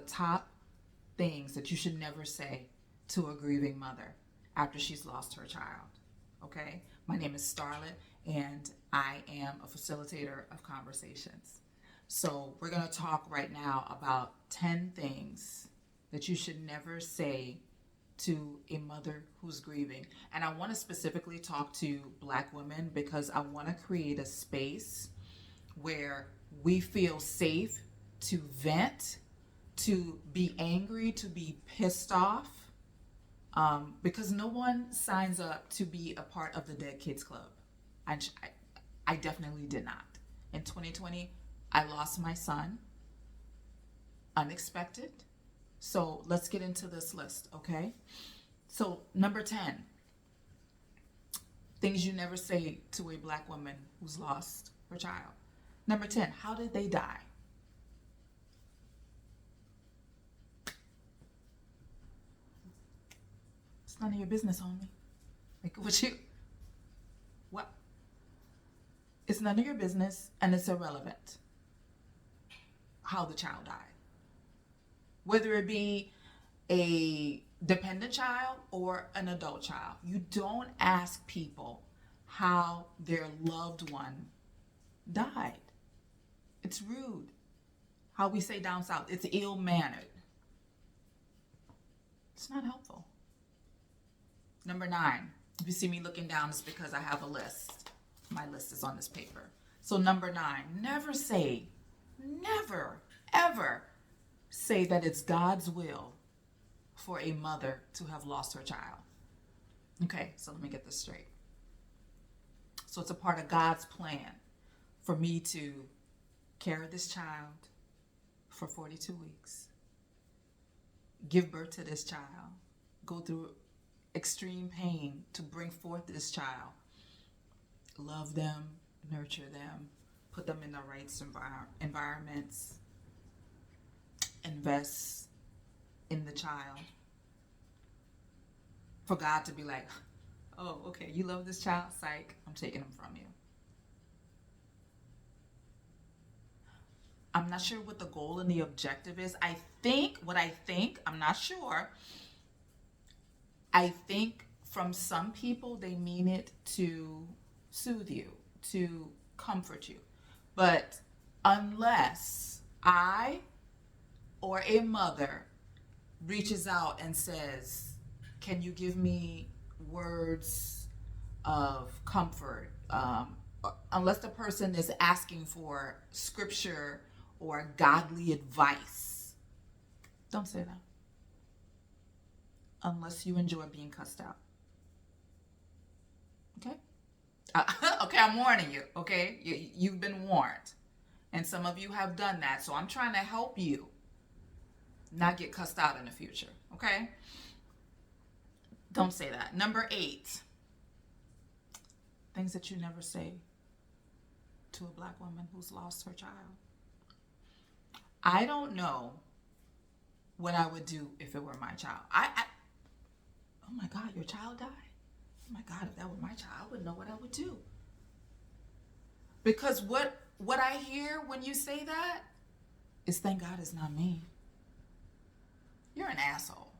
top things that you should never say to a grieving mother after she's lost her child. Okay? My name is Starlet, and I am a facilitator of conversations. So we're going to talk right now about 10 things that you should never say to a mother who's grieving. And I want to specifically talk to Black women because I want to create a space where we feel safe to vent, to be angry, to be pissed off, because no one signs up to be a part of the Dead Kids Club. I definitely did not. In 2020, I lost my son, unexpected. So let's get into this list, okay? So number 10, things you never say to a Black woman who's lost her child. Number 10, how did they die? It's none of your business, homie. Like, what? It's none of your business, and it's irrelevant how the child died. Whether it be a dependent child or an adult child, you don't ask people how their loved one died. It's rude. How we say down south, it's ill-mannered. It's not helpful. Number 9, if you see me looking down, it's because I have a list. My list is on this paper. So number 9, never, ever say that it's God's will for a mother to have lost her child. Okay, so let me get this straight. So it's a part of God's plan for me to carry this child for 42 weeks, give birth to this child, go through extreme pain to bring forth this child, love them, nurture them, put them in the right environments, invest in the child, for God to be like, oh, okay, you love this child? Psych, I'm taking him from you. I'm not sure what the goal and the objective is. I'm not sure. I think from some people, they mean it to soothe you, to comfort you. But unless I or a mother reaches out and says, can you give me words of comfort? Unless the person is asking for scripture or godly advice, don't say that. Unless you enjoy being cussed out. Okay? Okay, I'm warning you, okay? You've been warned. And some of you have done that. So I'm trying to help you not get cussed out in the future, okay? Don't say that. Number 8, things that you never say to a Black woman who's lost her child. I don't know what I would do if it were my child. Oh my God, your child died? Oh my God, if that were my child, I wouldn't know what I would do. Because what I hear when you say that is, thank God it's not me. You're an asshole.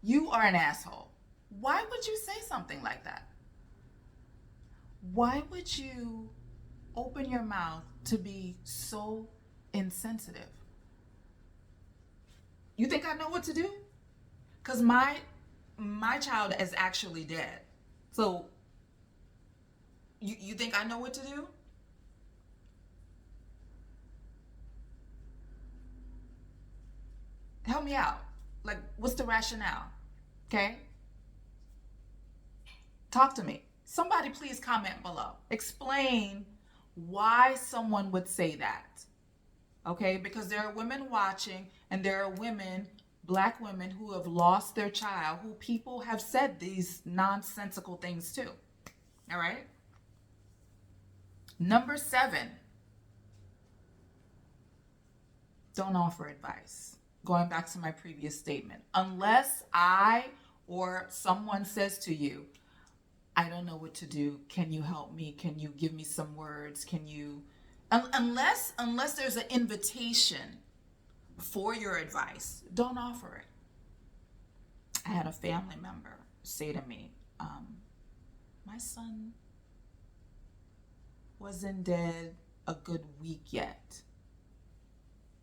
You are an asshole. Why would you say something like that? Why would you open your mouth to be so insensitive? You think I know what to do? Because my child is actually dead. So you think I know what to do? Help me out. Like, what's the rationale? Okay? Talk to me. Somebody please comment below. Explain why someone would say that. Okay? Because there are women watching, and there are women, Black women, who have lost their child, who people have said these nonsensical things to. All right? Number 7, don't offer advice. Going back to my previous statement, unless I or someone says to you, I don't know what to do. Can you help me? Can you give me some words? Can you, unless there's an invitation for your advice, don't offer it. I had a family member say to me, my son wasn't dead a good week yet.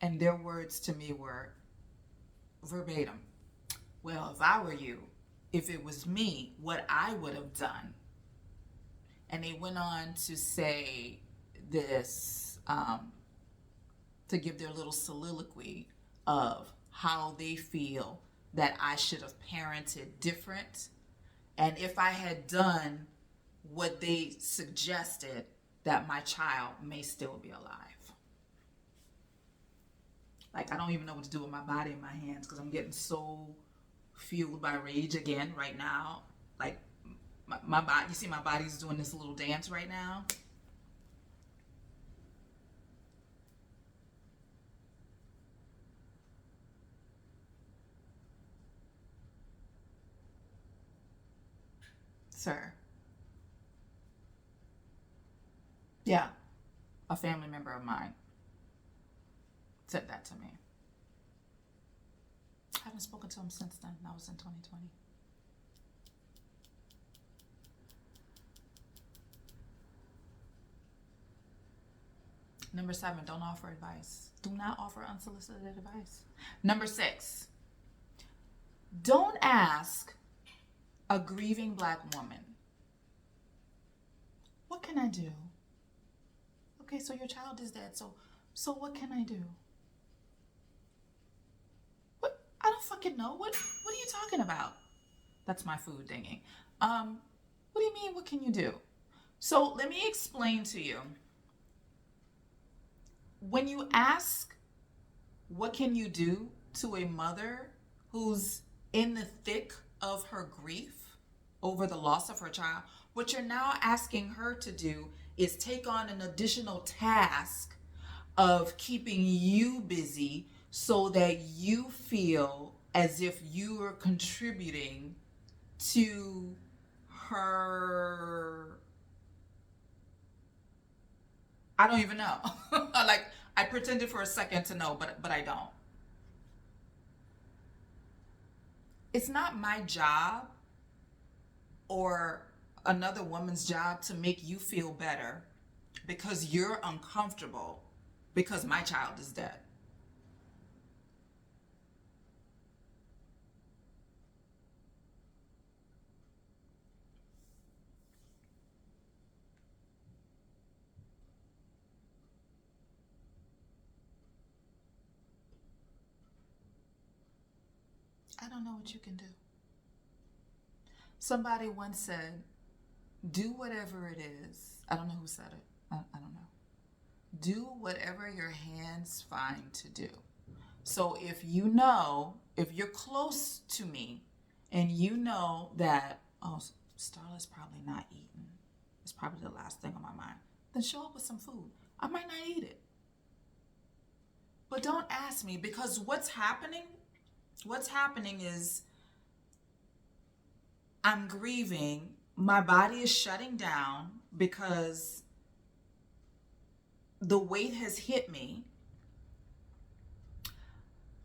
And their words to me were verbatim, well, if I were you, if it was me, what I would have done. And they went on to say this, to give their little soliloquy of how they feel that I should have parented different. And if I had done what they suggested, that my child may still be alive. Like, I don't even know what to do with my body and my hands because I'm getting so fueled by rage again right now. Like, my body, you see my body's doing this little dance right now. Sir. Yeah, a family member of mine said that to me. I haven't spoken to him since then. That was in 2020. Number 7, don't offer advice. Do not offer unsolicited advice. Number 6, don't ask a grieving Black woman, what can I do? Okay, so your child is dead, so what can I do? What? I don't fucking know. What are you talking about? That's my food dinging. What do you mean, what can you do? So let me explain to you. When you ask, what can you do to a mother who's in the thick of her grief over the loss of her child, what you're now asking her to do is take on an additional task of keeping you busy so that you feel as if you are contributing to her. I don't even know. Like, I pretended for a second to know, but I don't. It's not my job or another woman's job to make you feel better because you're uncomfortable because my child is dead. I don't know what you can do. Somebody once said, do whatever it is. I don't know who said it. I don't know. Do whatever your hands find to do. So if you're close to me and you know that, oh, Starla's probably not eating, it's probably the last thing on my mind, then show up with some food. I might not eat it. But don't ask me, because what's happening is I'm grieving. My body is shutting down because the weight has hit me.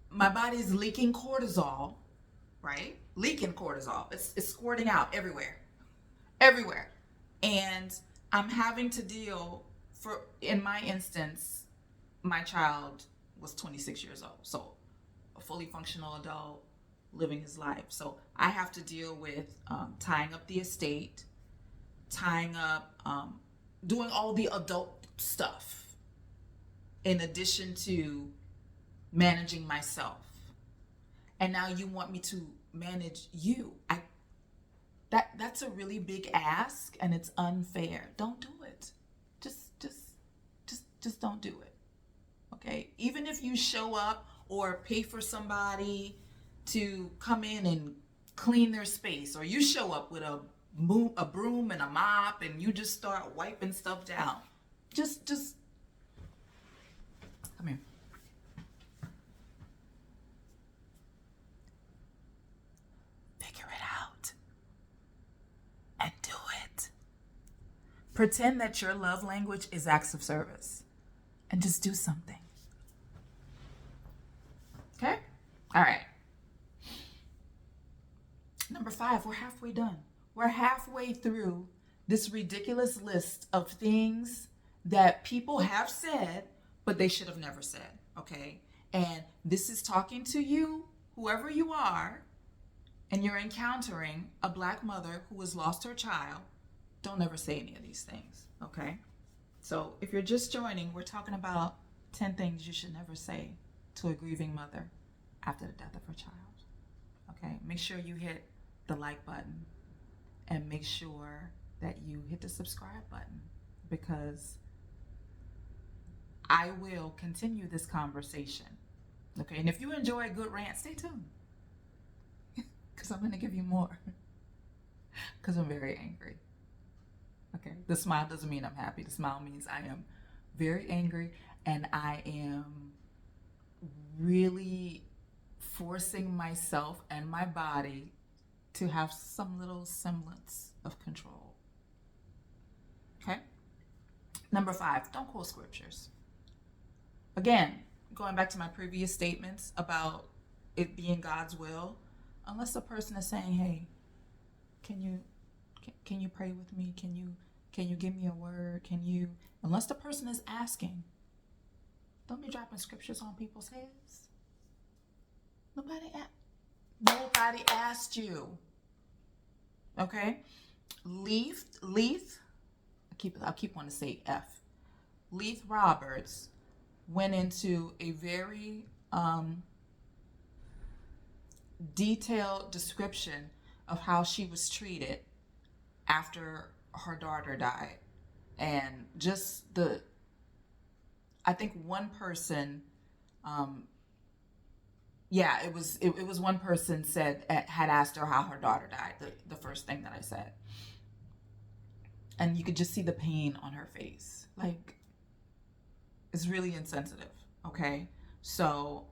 My body's leaking cortisol, right? Leaking cortisol. It's squirting out everywhere. And I'm having to deal in my instance, my child was 26 years old. So a fully functional adult living his life. So I have to deal with tying up the estate, doing all the adult stuff in addition to managing myself. And now you want me to manage you. That's a really big ask, and it's unfair. Don't do it. Just don't do it. Okay? Even if you show up or pay for somebody to come in and clean their space, or you show up with a broom and a mop and you just start wiping stuff down. Just come here. Figure it out and do it. Pretend that your love language is acts of service and just do something. All right. Number 5, we're halfway done. We're halfway through this ridiculous list of things that people have said, but they should have never said. Okay. And this is talking to you, whoever you are, and you're encountering a Black mother who has lost her child. Don't ever say any of these things. Okay. So if you're just joining, we're talking about 10 things you should never say to a grieving mother after the death of her child. Okay. Make sure you hit the like button and make sure that you hit the subscribe button, because I will continue this conversation. Okay. And if you enjoy a good rant, stay tuned, because I'm going to give you more, because I'm very angry. Okay. The smile doesn't mean I'm happy. The smile means I am very angry, and I am really forcing myself and my body to have some little semblance of control. Okay? Number 5, don't quote scriptures. Again, going back to my previous statements about it being God's will, unless a person is saying, hey, can you pray with me? Can you give me a word? Unless the person is asking, don't be dropping scriptures on people's heads. Nobody asked you. Okay? Leith, I keep wanting to say F. Leith Roberts went into a very detailed description of how she was treated after her daughter died. And just I think one person, it was one person had asked her how her daughter died, the first thing that I said. And you could just see the pain on her face. Like, it's really insensitive, okay? So,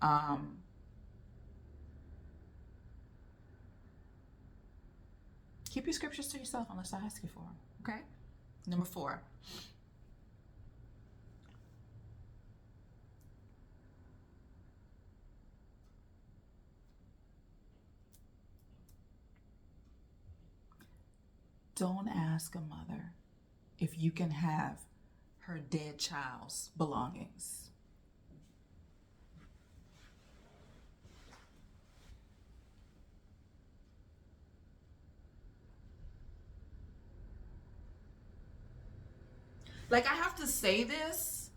keep your scriptures to yourself unless I ask you for them, okay? Number 4. Don't ask a mother if you can have her dead child's belongings. Like, I have to say this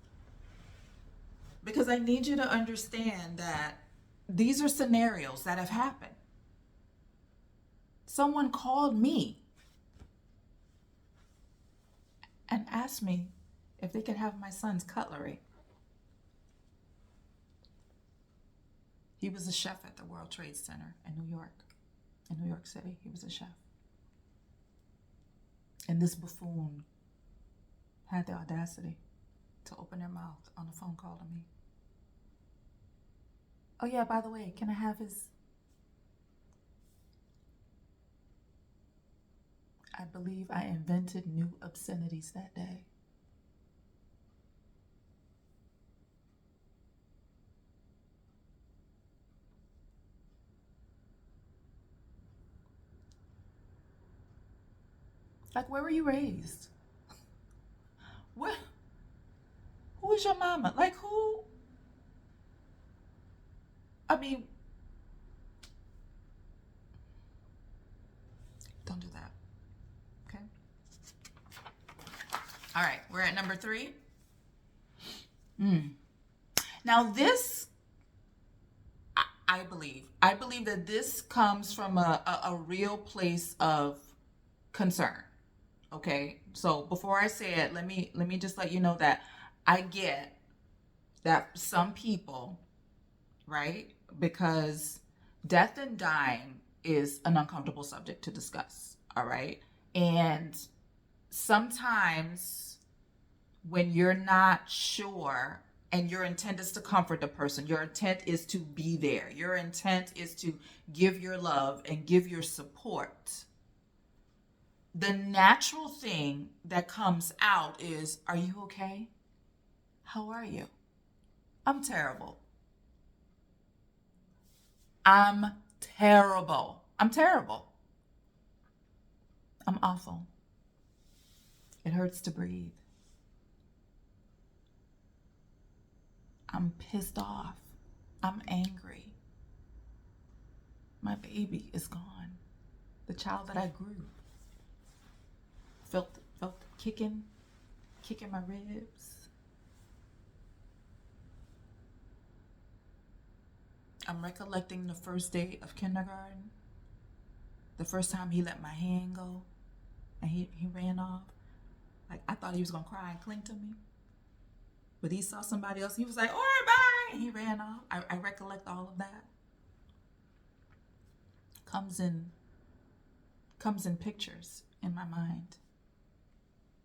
because I need you to understand that these are scenarios that have happened. Someone called me and asked me if they could have my son's cutlery. He was a chef at the World Trade Center in New York City. He was a chef. And this buffoon had the audacity to open their mouth on a phone call to me. Oh yeah, by the way, can I have his... I believe I invented new obscenities that day. Like, where were you raised? Who is your mama? Like, who? I mean, don't do that. Okay? All right, we're at number 3. Now this, I believe that this comes from a real place of concern. Okay, so before I say it, let me just let you know that I get that some people, right, because death and dying is an uncomfortable subject to discuss, all right? And sometimes when you're not sure and your intent is to comfort the person, your intent is to be there, your intent is to give your love and give your support, the natural thing that comes out is, are you okay? How are you? I'm terrible. I'm terrible. I'm terrible. I'm awful. It hurts to breathe. I'm pissed off. I'm angry. My baby is gone. The child that I grew. Felt kicking my ribs. I'm recollecting the first day of kindergarten. The first time he let my hand go and he ran off. Like, I thought he was gonna cry and cling to me. But he saw somebody else. He was like, all right, bye. And he ran off. I recollect all of that. Comes in pictures in my mind.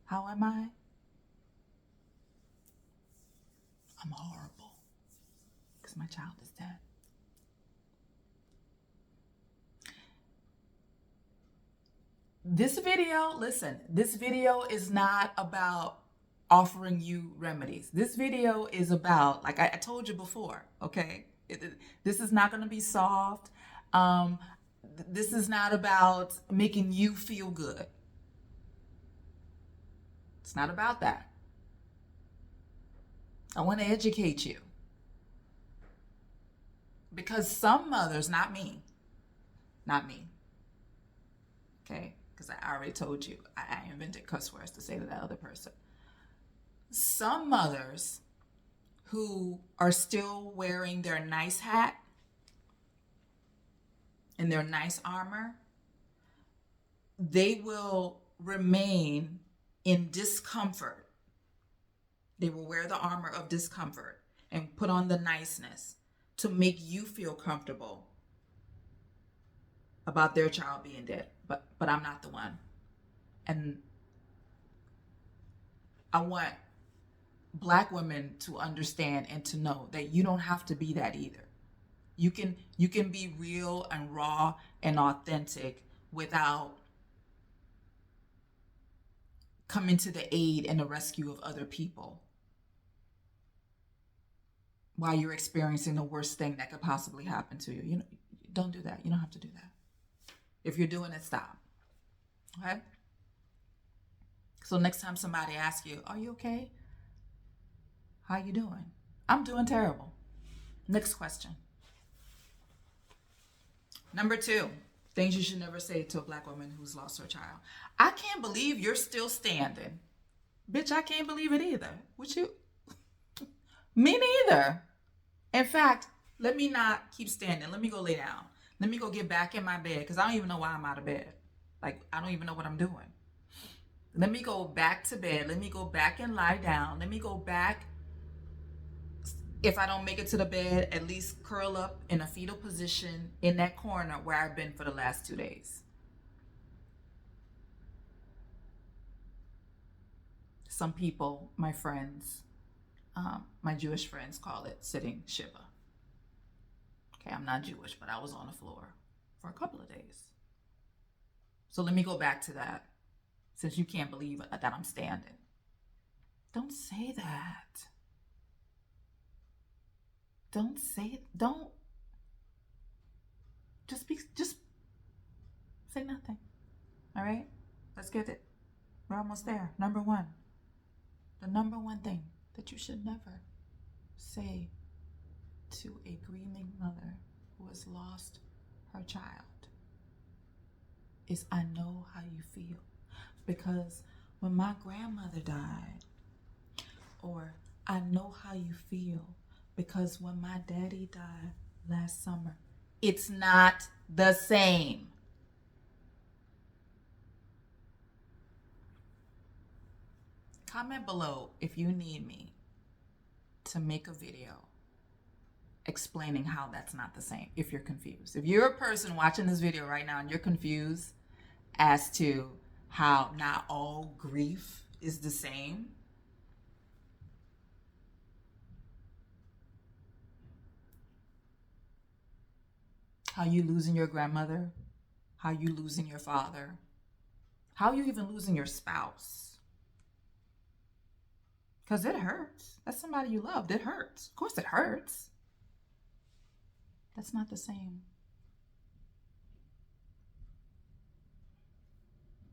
How am I? I'm horrible. Because my child is dead. This video is not about offering you remedies. This video is about, like I told you before, okay? This is not going to be soft. This is not about making you feel good. It's not about that. I want to educate you. Because some mothers, not me, okay? Because I already told you, I invented cuss words to say to that other person. Some mothers who are still wearing their nice hat and their nice armor, they will remain in discomfort. They will wear the armor of discomfort and put on the niceness to make you feel comfortable about their child being dead. But I'm not the one. And I want Black women to understand and to know that you don't have to be that either. You can be real and raw and authentic without coming to the aid and the rescue of other people while you're experiencing the worst thing that could possibly happen to you. You know, don't do that. You don't have to do that. If you're doing it, stop. Okay? So next time somebody asks you, are you okay? How you doing? I'm doing terrible. Next question. Number 2, things you should never say to a Black woman who's lost her child. I can't believe you're still standing. Bitch, I can't believe it either. Would you? Me neither. In fact, let me not keep standing. Let me go lay down. Let me go get back in my bed because I don't even know why I'm out of bed. Like, I don't even know what I'm doing. Let me go back to bed. Let me go back and lie down. Let me go back. If I don't make it to the bed, at least curl up in a fetal position in that corner where I've been for the last 2 days. Some people, my friends, my Jewish friends, call it sitting Shiva. Okay, I'm not Jewish, but I was on the floor for a couple of days. So let me go back to that, since you can't believe that I'm standing. Don't say that. Don't just say nothing. All right, let's get it. We're almost there. Number 1, the number 1 thing that you should never say to a grieving mother who has lost her child is, I know how you feel. Because when my grandmother died, or I know how you feel because when my daddy died last summer, it's not the same. Comment below if you need me to make a video explaining how that's not the same, if you're confused. If you're a person watching this video right now and you're confused as to how not all grief is the same, how you losing your grandmother, how you losing your father, how you even losing your spouse. Because it hurts. That's somebody you loved. It hurts. Of course it hurts. That's not the same.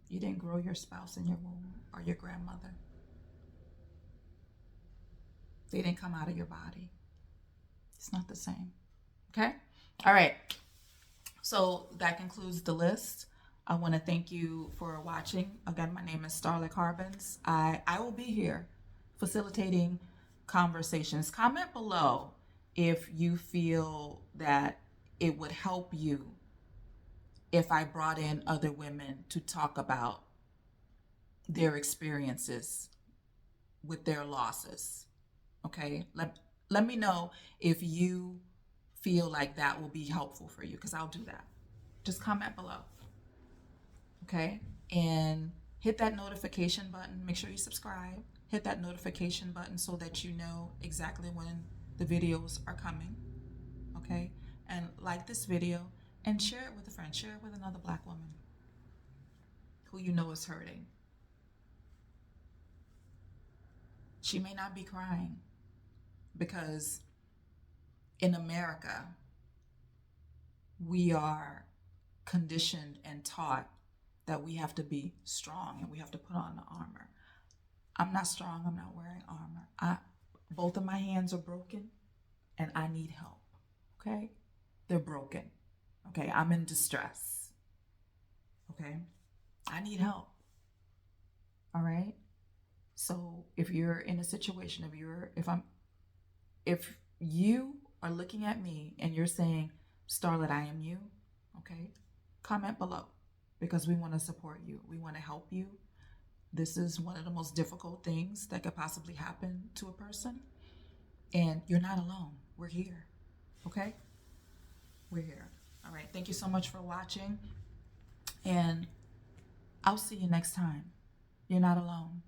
You didn't grow your spouse in your womb or your grandmother. They didn't come out of your body. It's not the same. Okay? All right. So that concludes the list. I want to thank you for watching. Again, my name is Starlet Carbons. I will be here facilitating conversations. Comment below if you feel that it would help you if I brought in other women to talk about their experiences with their losses. Okay? Let me know if you feel like that will be helpful for you, because I'll do that. Just comment below. Okay? And hit that notification button. Make sure you subscribe. Hit that notification button so that you know exactly when the videos are coming. Okay? And like this video and share it with a friend. Share it with another Black woman who you know is hurting. She may not be crying because in America, we are conditioned and taught that we have to be strong and we have to put on the armor. I'm not strong. I'm not wearing armor. Both of my hands are broken and I need help. Okay? They're broken. Okay? I'm in distress. Okay? I need help. All right? So if you're in a situation, if you are looking at me and you're saying, Starlet, I am you, okay? Comment below, because we want to support you. We want to help you. This is one of the most difficult things that could possibly happen to a person. And you're not alone. We're here. Okay? We're here. All right. Thank you so much for watching. And I'll see you next time. You're not alone.